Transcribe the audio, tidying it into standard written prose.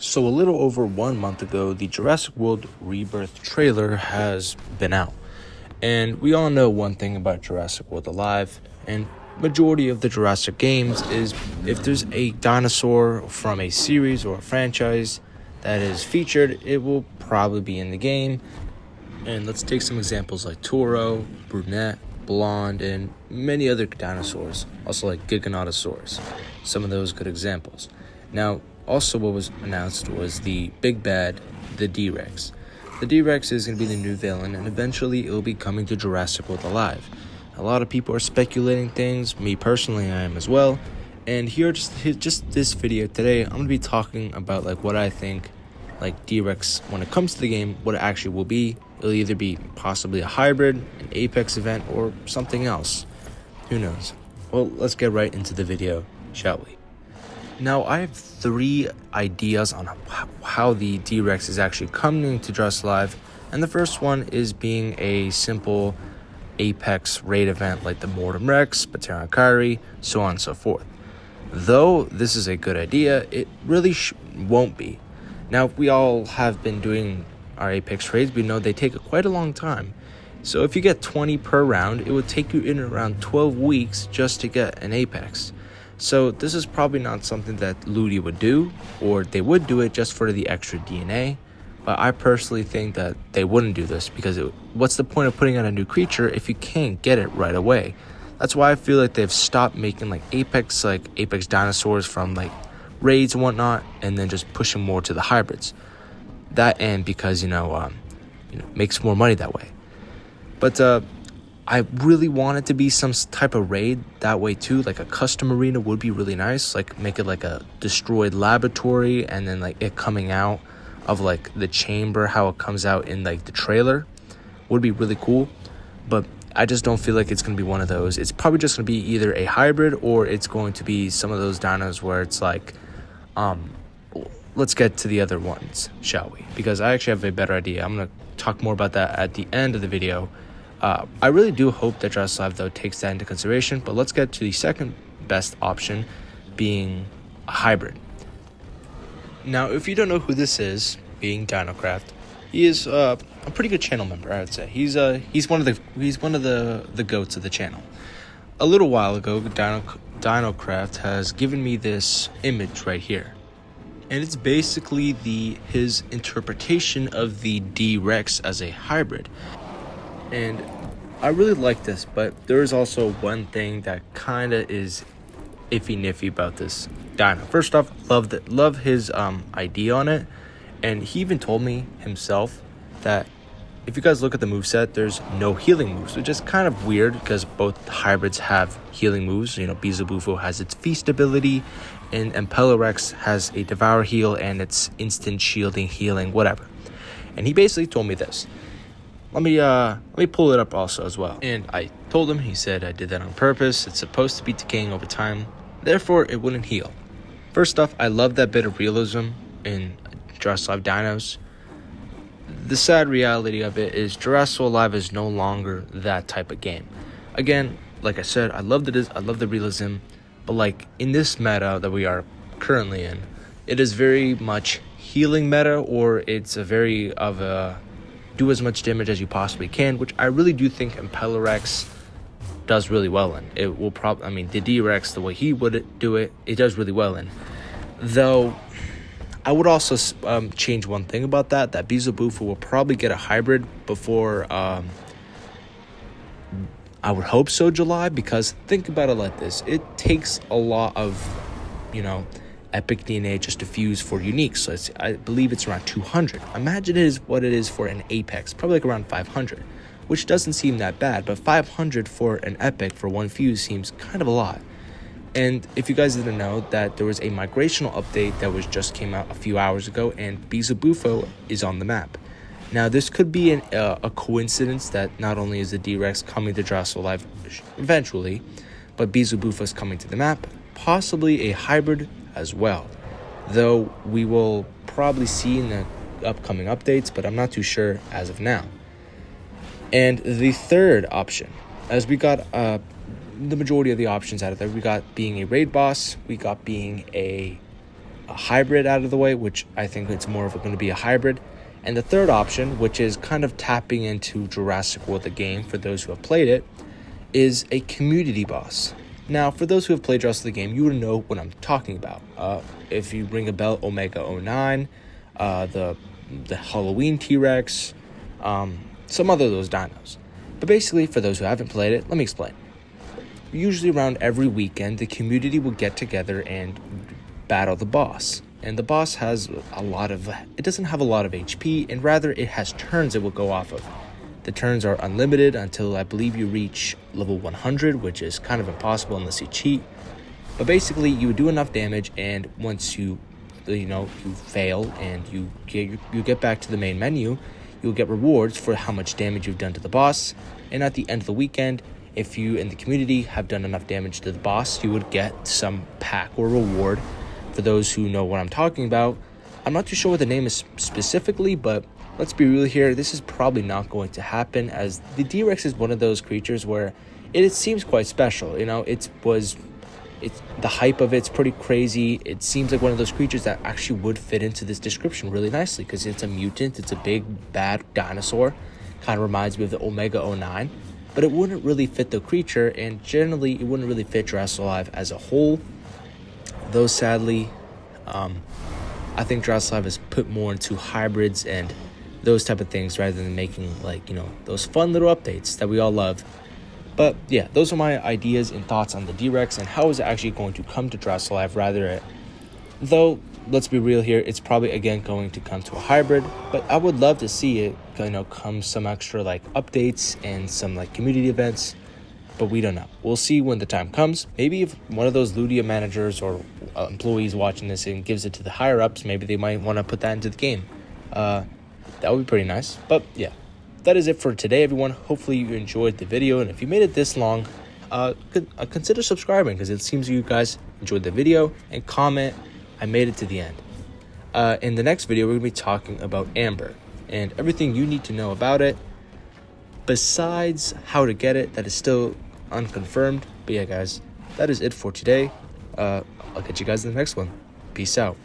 So a little over 1 month ago, the Jurassic World Rebirth trailer has been out. And we all know one thing about Jurassic World Alive, and majority of the Jurassic games is if there's a dinosaur from a series or a franchise that is featured, it will probably be in the game. And let's take some examples like Toro, Brunette, Blonde, and many other dinosaurs, also like Giganotosaurus. Some of those good examples. Now, also what was announced was the big bad, the D-Rex. The D-Rex is going to be the new villain, and eventually it will be coming to Jurassic World Alive. A lot of people are speculating things, me personally I am as well, and just this video today, I'm going to be talking about like what I think like D-Rex, when it comes to the game, what it actually will be. It'll either be possibly a hybrid, an Apex event, or something else. Who knows? Well, let's get right into the video, shall we? Now, I have 3 ideas on how the D-Rex is actually coming to Jurassic Live, and the first one is being a simple Apex raid event like the Mortem Rex, Bateran Kyrie, so on and so forth. Though this is a good idea, it really won't be. Now, we all have been doing our Apex raids, we know they take quite a long time. So if you get 20 per round, it would take you in around 12 weeks just to get an Apex. So this is probably not something that Ludi would do, or they would do it just for the extra DNA. But I personally think that they wouldn't do this because what's the point of putting out a new creature if you can't get it right away? That's why I feel like they've stopped making like Apex dinosaurs from like raids and whatnot, and then just pushing more to the hybrids. That and because makes more money that way. But I really want it to be some type of raid that way too. Like a custom arena would be really nice. Like make it like a destroyed laboratory, and then like it coming out of like the chamber, how it comes out in like the trailer would be really cool. But I just don't feel like it's going to be one of those. It's probably just going to be either a hybrid, or it's going to be some of those dinos where it's like, let's get to the other ones, shall we? Because I actually have a better idea. I'm going to talk more about that at the end of the video. I really do hope that Jurassic Live, though, takes that into consideration. But let's get to the second best option, being a hybrid. Now, if you don't know who this is, being DinoCraft, he is a pretty good channel member, I would say. He's one of the goats of the channel. A little while ago, DinoCraft has given me this image right here. And it's basically his interpretation of the D-Rex as a hybrid. And I really like this, but there is also one thing that kind of is iffy-niffy about this dino. First off, love his idea on it. And he even told me himself that if you guys look at the moveset, there's no healing moves, which is kind of weird because both hybrids have healing moves. Bizabufo has its feast ability, and Impelorex has a devour heal and its instant shielding, healing, whatever. And he basically told me this. Let me pull it up also as well. And I told him, he said I did that on purpose. It's supposed to be decaying over time, therefore it wouldn't heal. First off, I love that bit of realism in Jurassic Live dinos. The sad reality of it is Jurassic Live is no longer that type of game. Again, like I said, I love the realism, but like in this meta that we are currently in, it is very much healing meta, or it's a very of a do as much damage as you possibly can, which I really do think Impelorex does really well in. It will probably, the D-Rex, the way he would do it, it does really well in. Though I would also change one thing about that Bizabufo will probably get a hybrid before, I would hope so, July, because think about it like this. It takes a lot of, epic DNA just to fuse for unique. So I believe it's around 200. Imagine it is what it is for an Apex, probably like around 500, which doesn't seem that bad, but 500 for an epic for one fuse seems kind of a lot. And if you guys didn't know, that there was a migrational update that just came out a few hours ago, and Bizabufo is on the map. Now, this could be a coincidence that not only is the D-Rex coming to Jurassic Live eventually, but Bizabufo is coming to the map, possibly a hybrid as well. Though we will probably see in the upcoming updates, but I'm not too sure as of now. And the third option, as we got the majority of the options out of there, we got being a raid boss, we got being a a hybrid out of the way, which I think it's more of going to be a hybrid. And the third option, which is kind of tapping into Jurassic World the game for those who have played it, is a community boss. Now, for those who have played Jurassic the game, you would know what I'm talking about. If you ring a bell, Omega 09, the Halloween T-Rex, some other of those dinos. But basically, for those who haven't played it, let me explain. Usually around every weekend, the community will get together and battle the boss. And the boss has it doesn't have a lot of HP, and rather it has turns it will go off of. The turns are unlimited until I believe you reach level 100, which is kind of impossible unless you cheat. But basically, you do enough damage, and once you fail and you get back to the main menu, you'll get rewards for how much damage you've done to the boss. And at the end of the weekend, if you in the community have done enough damage to the boss, you would get some pack or reward. For those who know what I'm talking about, I'm not too sure what the name is specifically, but let's be real here, this is probably not going to happen, as the D-Rex is one of those creatures where it seems quite special. It's the hype of it's pretty crazy. It seems like one of those creatures that actually would fit into this description really nicely, because it's a mutant, it's a big bad dinosaur, kind of reminds me of the Omega 09, but it wouldn't really fit the creature, and generally it wouldn't really fit Jurassic Alive as a whole. Though sadly, I think Jurassic Alive has put more into hybrids and those type of things rather than making those fun little updates that we all love. But yeah, those are my ideas and thoughts on the D-Rex and how is it actually going to come to Jurassic Alive. Though let's be real here, it's probably again going to come to a hybrid, but I would love to see it come some extra updates and some community events. But we don't know. We'll see when the time comes. Maybe if one of those Ludia managers or employees watching this and gives it to the higher ups, maybe they might want to put that into the game. That would be pretty nice. But yeah, that is it for today, everyone. Hopefully you enjoyed the video, and if you made it this long, consider subscribing, because it seems you guys enjoyed the video, and comment I made it to the end. In the next video, we're going to be talking about Amber and everything you need to know about it, besides how to get it. That is still unconfirmed. But yeah, guys, that is it for today. I'll catch you guys in the next one. Peace out.